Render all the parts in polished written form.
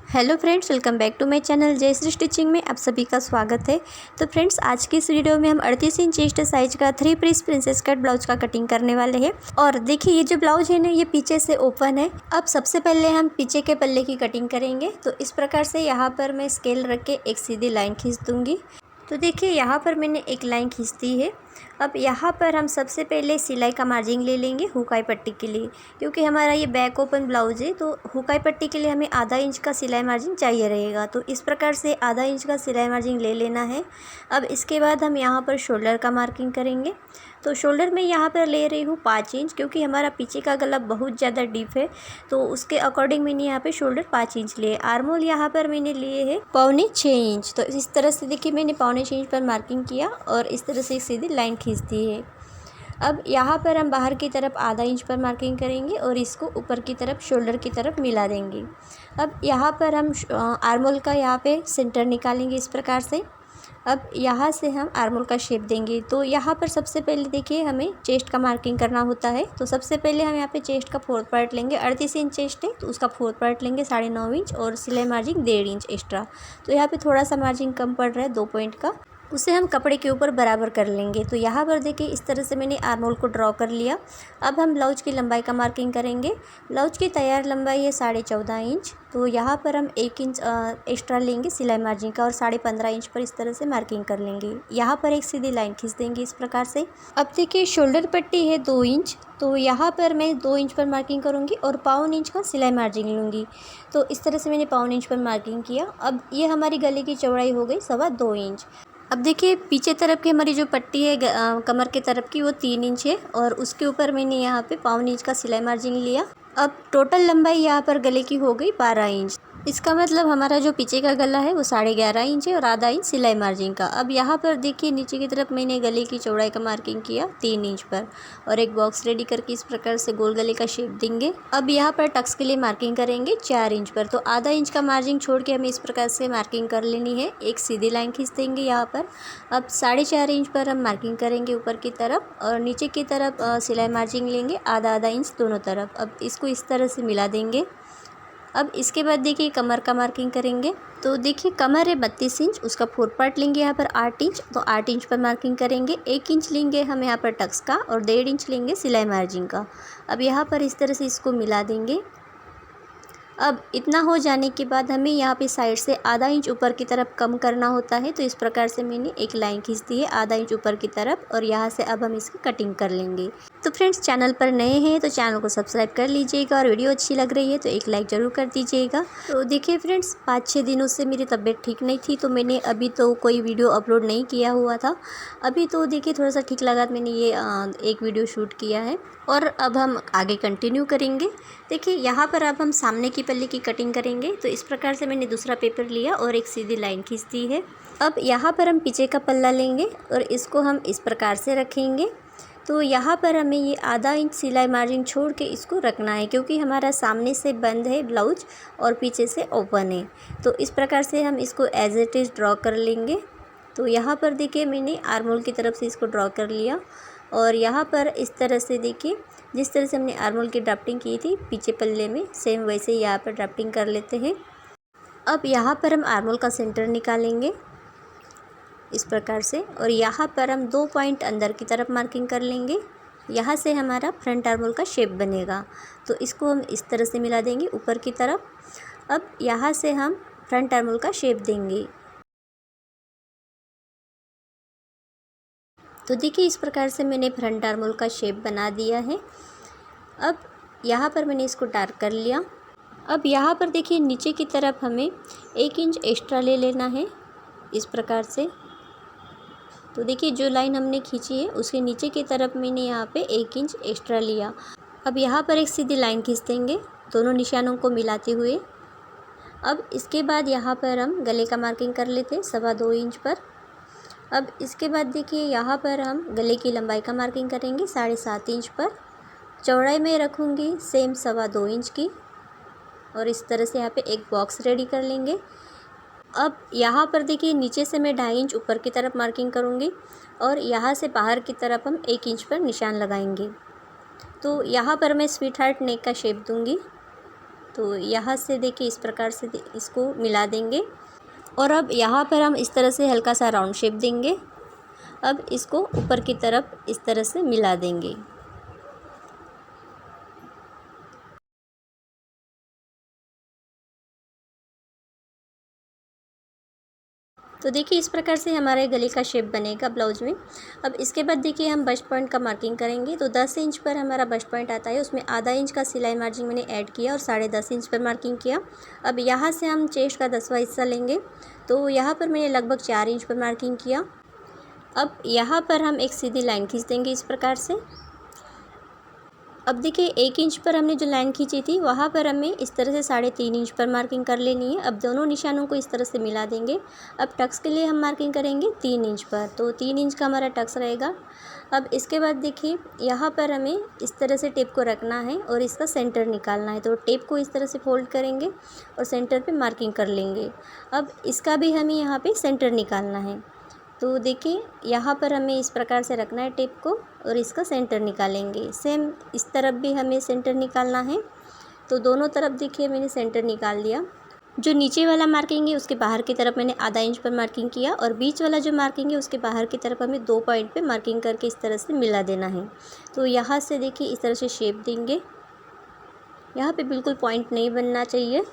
Hello friends, welcome back to my channel Jayshree stitching में आप सभी का स्वागत है। तो फ्रेंड्स, आज की इस वीडियो में हम 38 इंच चेस्ट साइज का 3 पीस प्रिंसेस कट ब्लाउज का कटिंग करने वाले हैं। और देखिए, ये जो ब्लाउज है ना, ये पीछे से ओपन है। अब सबसे पहले हम पीछे के पल्ले की कटिंग करेंगे। तो इस प्रकार से यहाँ पर मैं स्केल रख के एक सीधी लाइन खींच दूँगी। तो देखिए, यहाँ पर मैंने एक लाइन खींच दी है। अब यहाँ पर हम सबसे पहले सिलाई का मार्जिन ले लेंगे हुकाई पट्टी के लिए, क्योंकि हमारा ये बैक ओपन ब्लाउज है। तो हुकाई पट्टी के लिए हमें आधा इंच का सिलाई मार्जिन चाहिए रहेगा। तो इस प्रकार से आधा इंच का सिलाई मार्जिन ले लेना है। अब इसके बाद हम यहाँ पर शोल्डर का मार्किंग करेंगे। तो शोल्डर में यहाँ पर ले रही हूँ 5 इंच, क्योंकि हमारा पीछे का गला बहुत ज़्यादा डीप है। तो उसके अकॉर्डिंग मैंने यहाँ पे शोल्डर 5 इंच लिए। आर्मोल यहाँ पर मैंने लिए है 6.25 इंच। तो इस तरह से देखिए, मैंने 6.25 इंच पर मार्किंग किया और इस तरह से एक सीधी लाइन खींच दी है। अब यहाँ पर हम बाहर की तरफ आधा इंच पर मार्किंग करेंगे और इसको ऊपर की तरफ शोल्डर की तरफ मिला देंगे। अब यहाँ पर हम आर्मोल का यहाँ पे सेंटर निकालेंगे इस प्रकार से। अब यहाँ से हम आर्मोल का शेप देंगे। तो यहाँ पर सबसे पहले देखिए, हमें चेस्ट का मार्किंग करना होता है। तो सबसे पहले हम यहाँ पे चेस्ट का 4th पार्ट लेंगे। 38 इंच चेस्ट है, तो उसका 4th पार्ट लेंगे 9.5 इंच और सिलाई मार्जिन 1.5 इंच एक्स्ट्रा। तो यहाँ पे थोड़ा सा मार्जिन कम पड़ रहा है 2 पॉइंट का, उसे हम कपड़े के ऊपर बराबर कर लेंगे। तो यहाँ पर देखिए, इस तरह से मैंने आर्मोल को ड्रॉ कर लिया। अब हम ब्लाउज की लंबाई का मार्किंग करेंगे। ब्लाउज की तैयार लंबाई है 14.5 इंच। तो यहाँ पर हम 1 इंच एक्स्ट्रा लेंगे सिलाई मार्जिन का और 15.5 इंच पर इस तरह से मार्किंग कर लेंगे। यहाँ पर एक सीधी लाइन खींच देंगे इस प्रकार से। अब देखिए, शोल्डर पट्टी है 2 इंच। तो यहाँ पर मैं 2 इंच पर मार्किंग करूँगी और 1.25 इंच का सिलाई मार्जिन लूँगी। तो इस तरह से मैंने 1.25 इंच पर मार्किंग किया। अब ये हमारी गले की चौड़ाई हो गई 2.25 इंच। अब देखिए, पीछे तरफ की हमारी जो पट्टी है कमर के तरफ की, वो 3 इंच है और उसके ऊपर मैंने यहाँ पे 1.25 इंच का सिलाई मार्जिन लिया। अब टोटल लंबाई यहाँ पर गले की हो गई 12 इंच। इसका मतलब हमारा जो पीछे का गला है वो 11.5 इंच है और आधा इंच सिलाई मार्जिन का। अब यहाँ पर देखिए, नीचे की तरफ मैंने गले की चौड़ाई का मार्किंग किया 3 इंच पर और एक बॉक्स रेडी करके इस प्रकार से गोल गले का शेप देंगे। अब यहाँ पर टक्स के लिए मार्किंग करेंगे 4 इंच पर। तो आधा इंच का मार्जिन छोड़ के हमें इस प्रकार से मार्किंग कर लेनी है। एक सीधी लाइन खींच देंगे यहाँ पर। अब 4.5 इंच पर हम मार्किंग करेंगे ऊपर की तरफ और नीचे की तरफ सिलाई मार्जिन लेंगे आधा इंच दोनों तरफ। अब इसको इस तरह से मिला देंगे। अब इसके बाद देखिए, कमर का मार्किंग करेंगे। तो देखिए, कमर है 32 इंच, उसका 4th पार्ट लेंगे यहाँ पर 8 इंच। तो 8 इंच पर मार्किंग करेंगे। 1 इंच लेंगे हम यहाँ पर टक्स का और 1.5 इंच लेंगे सिलाई मार्जिन का। अब यहाँ पर इस तरह से इसको मिला देंगे। अब इतना हो जाने के बाद हमें यहाँ पे साइड से आधा इंच ऊपर की तरफ कम करना होता है। तो इस प्रकार से मैंने एक लाइन खींच दी है आधा इंच ऊपर की तरफ और यहाँ से अब हम इसकी कटिंग कर लेंगे। तो फ्रेंड्स, चैनल पर नए हैं तो चैनल को सब्सक्राइब कर लीजिएगा और वीडियो अच्छी लग रही है तो एक लाइक ज़रूर कर दीजिएगा। तो देखिए फ्रेंड्स, 5-6 दिनों से मेरी तबीयत ठीक नहीं थी, तो मैंने अभी तो कोई वीडियो अपलोड नहीं किया हुआ था। अभी तो देखिए, थोड़ा सा ठीक लगा तो मैंने ये एक वीडियो शूट किया है और अब हम आगे कंटिन्यू करेंगे। देखिए, यहाँ पर अब हम सामने की पल्ले की कटिंग करेंगे। तो इस प्रकार से मैंने दूसरा पेपर लिया और एक सीधी लाइन खींच दी है। अब यहाँ पर हम पीछे का पल्ला लेंगे और इसको हम इस प्रकार से रखेंगे। तो यहाँ पर हमें ये आधा इंच सिलाई मार्जिन छोड़ के इसको रखना है, क्योंकि हमारा सामने से बंद है ब्लाउज और पीछे से ओपन है। तो इस प्रकार से हम इसको एज इट इज़ ड्रॉ कर लेंगे। तो यहाँ पर देखिए, मैंने आर्मोल की तरफ से इसको ड्रॉ कर लिया और यहाँ पर इस तरह से देखिए, जिस तरह से हमने आर्मोल की ड्राफ्टिंग की थी पीछे पल्ले में, सेम वैसे ही यहाँ पर ड्राफ्टिंग कर लेते हैं। अब यहाँ पर हम आर्मोल का सेंटर निकालेंगे इस प्रकार से और यहाँ पर हम 2 पॉइंट अंदर की तरफ मार्किंग कर लेंगे। यहाँ से हमारा फ्रंट आर्मोल का शेप बनेगा। तो इसको हम इस तरह से मिला देंगे ऊपर की तरफ। अब यहाँ से हम फ्रंट आर्मोल का शेप देंगे। तो देखिए, इस प्रकार से मैंने फ्रंट आर्मोल का शेप बना दिया है। अब यहाँ पर मैंने इसको डार्क कर लिया। अब यहाँ पर देखिए, नीचे की तरफ हमें 1 इंच एक्स्ट्रा ले लेना है इस प्रकार से। तो देखिए, जो लाइन हमने खींची है उसके नीचे की तरफ मैंने यहाँ पे 1 इंच एक्स्ट्रा लिया। अब यहाँ पर एक सीधी लाइन खींच देंगे दोनों निशानों को मिलाते हुए। अब इसके बाद यहाँ पर हम गले का मार्किंग कर लेते हैं 2.25 इंच पर। अब इसके बाद देखिए, यहाँ पर हम गले की लंबाई का मार्किंग करेंगे 7.5 इंच पर। चौड़ाई में रखूँगी सेम 2.25 इंच की और इस तरह से यहाँ पे एक बॉक्स रेडी कर लेंगे। अब यहाँ पर देखिए, नीचे से मैं 2.5 इंच ऊपर की तरफ मार्किंग करूँगी और यहाँ से बाहर की तरफ हम 1 इंच पर निशान लगाएंगे। तो यहाँ पर मैं स्वीट हार्ट नेक का शेप दूँगी। तो यहाँ से देखिए इस प्रकार से इसको मिला देंगे और अब यहाँ पर हम इस तरह से हल्का सा राउंड शेप देंगे। अब इसको ऊपर की तरफ इस तरह से मिला देंगे। तो देखिए इस प्रकार से हमारे गले का शेप बनेगा ब्लाउज में। अब इसके बाद देखिए हम बस्ट पॉइंट का मार्किंग करेंगे। तो 10 इंच पर हमारा बस्ट पॉइंट आता है, उसमें आधा इंच का सिलाई मार्जिन मैंने ऐड किया और 10.5 इंच पर मार्किंग किया। अब यहाँ से हम चेस्ट का 10वां हिस्सा लेंगे। तो यहाँ पर मैंने लगभग 4 इंच पर मार्किंग किया। अब यहाँ पर हम एक सीधी लाइन खींच देंगे इस प्रकार से। अब देखिए 1 इंच पर हमने जो लाइन खींची थी वहाँ पर हमें इस तरह से 3.5 इंच पर मार्किंग कर लेनी है। अब दोनों निशानों को इस तरह से मिला देंगे। अब टक्स के लिए हम मार्किंग करेंगे 3 इंच पर, तो 3 इंच का हमारा टक्स रहेगा। अब इसके बाद देखिए यहाँ पर हमें इस तरह से टेप को रखना है और इसका सेंटर निकालना है। तो टेप को इस तरह से फोल्ड करेंगे और सेंटर पर मार्किंग कर लेंगे। अब इसका भी हमें यहाँ पर सेंटर निकालना है। तो देखिए यहाँ पर हमें इस प्रकार से रखना है टेप को और इसका सेंटर निकालेंगे। सेम इस तरफ भी हमें सेंटर निकालना है। तो दोनों तरफ देखिए मैंने सेंटर निकाल लिया। जो नीचे वाला मार्किंग है उसके बाहर की तरफ मैंने आधा इंच पर मार्किंग किया और बीच वाला जो मार्किंग है उसके बाहर की तरफ हमें 2 पॉइंट पे मार्किंग करके इस तरह से मिला देना है। तो यहाँ से देखिए इस तरह से शेप देंगे। यहाँ पे बिल्कुल पॉइंट नहीं बनना चाहिए।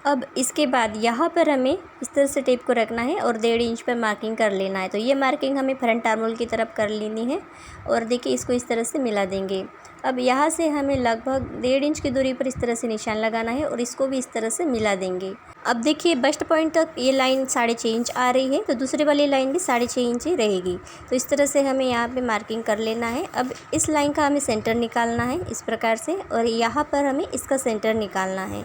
अब इसके बाद यहाँ पर हमें इस तरह से टेप को रखना है और 1.5 इंच पर मार्किंग कर लेना है। तो ये मार्किंग हमें फ्रंट आर्मोल की तरफ कर लेनी है और देखिए इसको इस तरह से मिला देंगे। अब यहाँ से हमें लगभग 1.5 इंच की दूरी पर इस तरह से निशान लगाना है और इसको भी इस तरह से मिला देंगे। अब देखिए बस्ट पॉइंट तक ये लाइन 6.5 इंच आ रही है, तो दूसरी वाली लाइन भी 6.5 इंच ही रहेगी। तो इस तरह से हमें यहाँ पे मार्किंग कर लेना है। अब इस लाइन का हमें सेंटर निकालना है इस प्रकार से और यहाँ पर हमें इसका सेंटर निकालना है।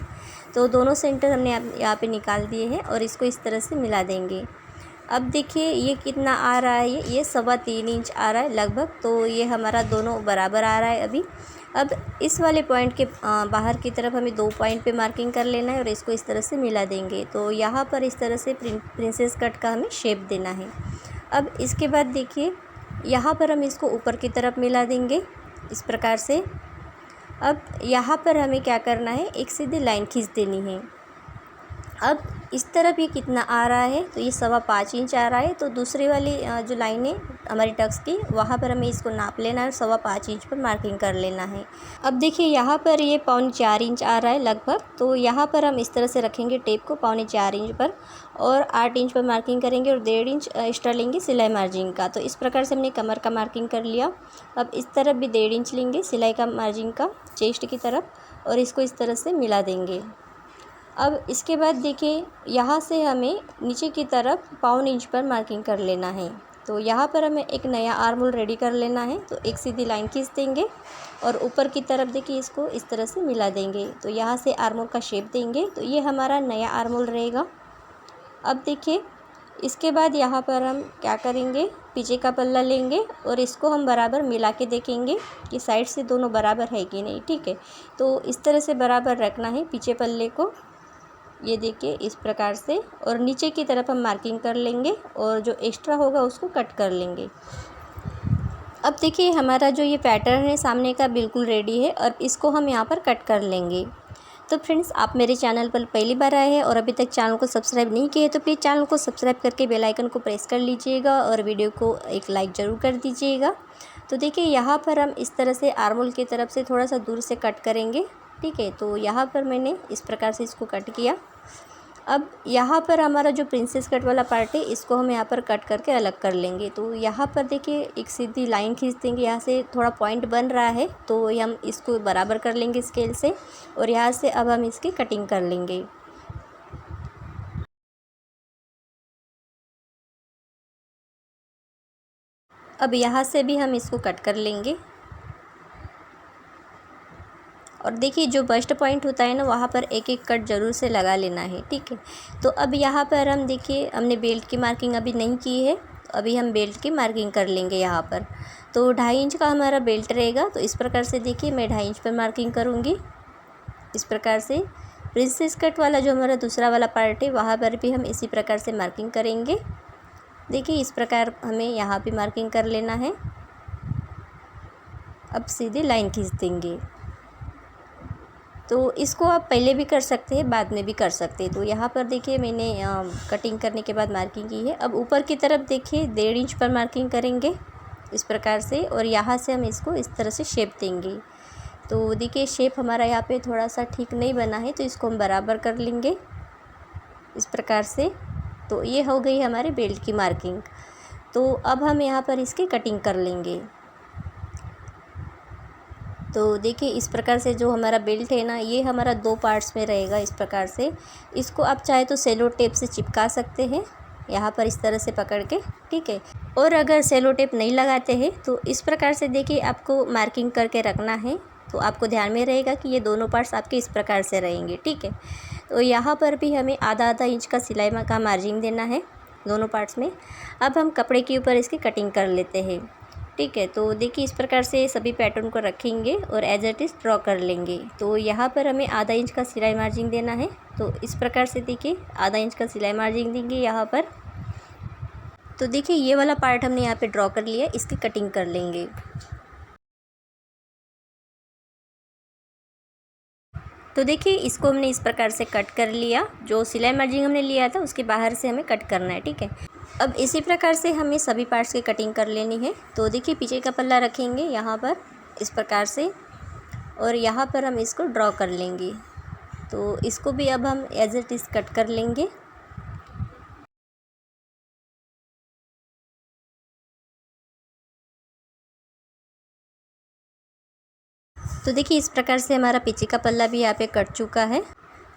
तो दोनों सेंटर हमने यहाँ पे निकाल दिए हैं और इसको इस तरह से मिला देंगे। अब देखिए ये कितना आ रहा है, ये 3.25 इंच आ रहा है लगभग। तो ये हमारा दोनों बराबर आ रहा है अभी। अब इस वाले पॉइंट के बाहर की तरफ हमें 2 पॉइंट पे मार्किंग कर लेना है और इसको इस तरह से मिला देंगे। तो यहाँ पर इस तरह से प्रिंसेस कट का हमें शेप देना है। अब इसके बाद देखिए यहाँ पर हम इसको ऊपर की तरफ मिला देंगे इस प्रकार से। अब यहाँ पर हमें क्या करना है, एक सीधी लाइन खींच देनी है। अब इस तरफ ये कितना आ रहा है, तो ये 5.25 इंच आ रहा है। तो दूसरी वाली जो लाइन है हमारी टक्स की, वहाँ पर हमें इसको नाप लेना है और 5.25 इंच पर मार्किंग कर लेना है। अब देखिए यहाँ पर ये 3.25 इंच आ रहा है लगभग। तो यहाँ पर हम इस तरह से रखेंगे टेप को 3.25 इंच पर और 8 इंच पर मार्किंग करेंगे और 1.5 इंच एक्स्ट्रा लेंगे सिलाई मार्जिन का। तो इस प्रकार से हमने कमर का मार्किंग कर लिया। अब इस तरफ भी 1.5 इंच लेंगे सिलाई का मार्जिन का चेस्ट की तरफ और इसको इस तरह से मिला देंगे। अब इसके बाद देखिए यहाँ से हमें नीचे की तरफ 1.25 इंच पर मार्किंग कर लेना है। तो यहाँ पर हमें एक नया आर्म होल रेडी कर लेना है। तो एक सीधी लाइन खींच देंगे और ऊपर की तरफ देखिए इसको इस तरह से मिला देंगे। तो यहाँ से आर्म होल का शेप देंगे। तो ये हमारा नया आर्म होल रहेगा। अब देखिए इसके बाद यहाँ पर हम क्या करेंगे, पीछे का पल्ला लेंगे और इसको हम बराबर मिला के देखेंगे कि साइड से दोनों बराबर है कि नहीं। ठीक है, तो इस तरह से बराबर रखना है पीछे पल्ले को। ये देखिए इस प्रकार से, और नीचे की तरफ हम मार्किंग कर लेंगे और जो एक्स्ट्रा होगा उसको कट कर लेंगे। अब देखिए हमारा जो ये पैटर्न है सामने का बिल्कुल रेडी है और इसको हम यहाँ पर कट कर लेंगे। तो फ्रेंड्स, आप मेरे चैनल पर पहली बार आए हैं और अभी तक चैनल को सब्सक्राइब नहीं किए तो प्लीज़ चैनल को सब्सक्राइब करके बेल आइकन को प्रेस कर लीजिएगा और वीडियो को एक लाइक ज़रूर कर दीजिएगा। तो देखिए यहाँ पर हम इस तरह से आर्म होल की तरफ से थोड़ा सा दूर से कट करेंगे। ठीक है, तो यहाँ पर मैंने इस प्रकार से इसको कट किया। अब यहाँ पर हमारा जो प्रिंसेस कट वाला पार्ट है इसको हम यहाँ पर कट करके अलग कर लेंगे। तो यहाँ पर देखिए एक सीधी लाइन खींच देंगे, यहाँ से थोड़ा पॉइंट बन रहा है तो हम इसको बराबर कर लेंगे स्केल से और यहाँ से अब हम इसकी कटिंग कर लेंगे। अब यहाँ से भी हम इसको कट कर लेंगे और देखिए जो बस्ट पॉइंट होता है ना वहाँ पर एक एक कट ज़रूर से लगा लेना है। ठीक है, तो अब यहाँ पर हम देखिए हमने बेल्ट की मार्किंग अभी नहीं की है, अभी हम बेल्ट की मार्किंग कर लेंगे यहाँ पर। तो 2.5 इंच का हमारा बेल्ट रहेगा। तो इस प्रकार से देखिए मैं 2.5 इंच पर मार्किंग करूँगी। इस प्रकार से प्रिंसेस कट वाला जो हमारा दूसरा वाला पार्ट है वहाँ पर भी हम इसी प्रकार से मार्किंग करेंगे। देखिए इस प्रकार हमें यहाँ भी मार्किंग कर लेना है। अब सीधी लाइन खींच देंगे। तो तो इसको आप पहले भी कर सकते हैं, बाद में भी कर सकते हैं। तो यहाँ पर देखिए मैंने कटिंग करने के बाद मार्किंग की है। अब ऊपर की तरफ देखिए 1.5 इंच पर मार्किंग करेंगे इस प्रकार से, और यहाँ से हम इसको इस तरह से शेप देंगे। तो देखिए शेप हमारा यहाँ पे थोड़ा सा ठीक नहीं बना है, तो इसको हम बराबर कर लेंगे इस प्रकार से। तो ये हो गई हमारे बेल्ट की मार्किंग। तो अब हम यहाँ पर इसकी कटिंग कर लेंगे। तो देखिए इस प्रकार से जो हमारा बेल्ट है ना, ये हमारा 2 पार्ट्स में रहेगा इस प्रकार से। इसको आप चाहे तो सेलो टेप से चिपका सकते हैं यहाँ पर इस तरह से पकड़ के, ठीक है। और अगर सेलो टेप नहीं लगाते हैं तो इस प्रकार से देखिए आपको मार्किंग करके रखना है। तो आपको ध्यान में रहेगा कि ये दोनों पार्ट्स आपके इस प्रकार से रहेंगे, ठीक है। तो यहाँ पर भी हमें आधा इंच का सिलाई का मार्जिन देना है दोनों पार्ट्स में। अब हम कपड़े के ऊपर इसकी कटिंग कर लेते हैं, ठीक है। तो देखिए इस प्रकार से सभी पैटर्न को रखेंगे और एज इट इज़ ड्रॉ कर लेंगे। तो यहाँ पर हमें आधा इंच का सिलाई मार्जिन देना है। तो इस प्रकार से देखिए आधा इंच का सिलाई मार्जिन देंगे यहाँ पर। तो देखिए ये वाला पार्ट हमने यहाँ पे ड्रॉ कर लिया, इसकी कटिंग कर लेंगे। तो देखिए इसको हमने इस प्रकार से कट कर लिया। जो सिलाई मार्जिन हमने लिया था उसके बाहर से हमें कट करना है, ठीक है। अब इसी प्रकार से हमें सभी पार्ट्स की कटिंग कर लेनी है। तो देखिए पीछे का पल्ला रखेंगे यहाँ पर इस प्रकार से, और यहाँ पर हम इसको ड्रॉ कर लेंगे। तो इसको भी अब हम एज इट इज़ कट कर लेंगे। तो देखिए इस प्रकार से हमारा पीछे का पल्ला भी यहाँ पे कट चुका है।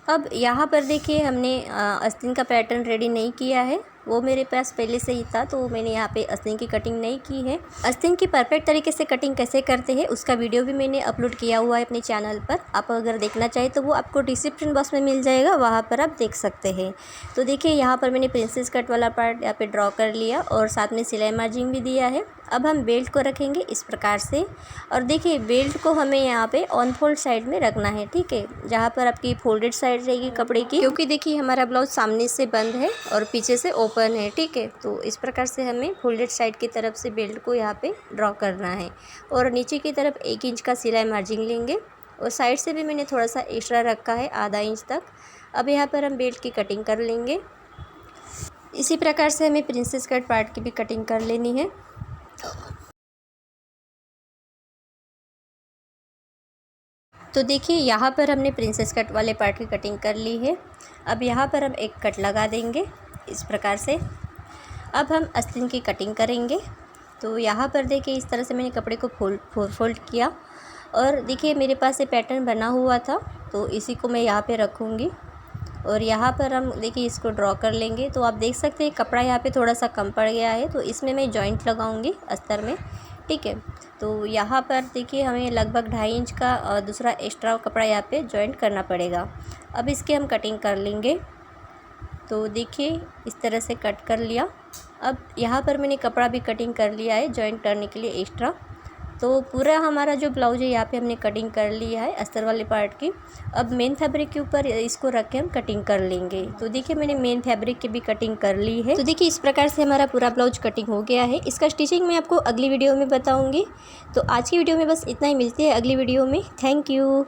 अब यहाँ पर देखिए हमने आस्तीन का पैटर्न रेडी नहीं किया है, वो मेरे पास पहले से ही था, तो मैंने यहाँ पे आस्तीन की कटिंग नहीं की है। आस्तीन की परफेक्ट तरीके से कटिंग कैसे करते हैं उसका वीडियो भी मैंने अपलोड किया हुआ है अपने चैनल पर। आप अगर देखना चाहें तो वो आपको डिस्क्रिप्शन बॉक्स में मिल जाएगा, वहाँ पर आप देख सकते हैं। तो देखिए यहाँ पर मैंने प्रिंसेस कट वाला पार्ट यहाँ पे ड्रॉ कर लिया और साथ में सिलाई मार्जिन भी दिया है। अब हम बेल्ट को रखेंगे इस प्रकार से, और देखिए बेल्ट को हमें यहाँ पे ऑन फोल्ड साइड में रखना है, ठीक है, जहाँ पर आपकी फोल्डेड साइड रहेगी कपड़े की, क्योंकि देखिए हमारा ब्लाउज सामने से बंद है और पीछे से ओपन है, ठीक है। तो इस प्रकार से हमें फोल्डेड साइड की तरफ से बेल्ट को यहाँ पे ड्रॉ करना है, और नीचे की तरफ 1 इंच का सिलाई मार्जिन लेंगे, और साइड से भी मैंने थोड़ा सा एक्स्ट्रा रखा है आधा इंच तक। अब यहाँ पर हम बेल्ट की कटिंग कर लेंगे। इसी प्रकार से हमें प्रिंसेस कट पार्ट की भी कटिंग कर लेनी है। तो देखिए यहाँ पर हमने प्रिंसेस कट वाले पार्ट की कटिंग कर ली है। अब यहाँ पर हम एक कट लगा देंगे इस प्रकार से। अब हम आस्तीन की कटिंग करेंगे। तो यहाँ पर देखिए इस तरह से मैंने कपड़े को फोल्ड किया, और देखिए मेरे पास ये पैटर्न बना हुआ था, तो इसी को मैं यहाँ पे रखूँगी, और यहाँ पर हम देखिए इसको ड्रॉ कर लेंगे। तो आप देख सकते हैं कपड़ा यहाँ पे थोड़ा सा कम पड़ गया है, तो इसमें मैं जॉइंट लगाऊंगी अस्तर में, ठीक है। तो यहाँ पर देखिए हमें लगभग 2.5 इंच का दूसरा एक्स्ट्रा कपड़ा यहाँ पे जॉइंट करना पड़ेगा। अब इसकी हम कटिंग कर लेंगे। तो देखिए इस तरह से कट कर लिया। अब यहाँ पर मैंने कपड़ा भी कटिंग कर लिया है जॉइंट करने के लिए एक्स्ट्रा। तो पूरा हमारा जो ब्लाउज है यहाँ पे हमने कटिंग कर लिया है अस्तर वाले पार्ट की। अब मेन फैब्रिक के ऊपर इसको रख के हम कटिंग कर लेंगे। तो देखिए मैंने मेन फैब्रिक की भी कटिंग कर ली है। तो देखिए इस प्रकार से हमारा पूरा ब्लाउज कटिंग हो गया है। इसका स्टिचिंग मैं आपको अगली वीडियो में बताऊँगी। तो आज की वीडियो में बस इतना ही, मिलती है अगली वीडियो में। Thank you.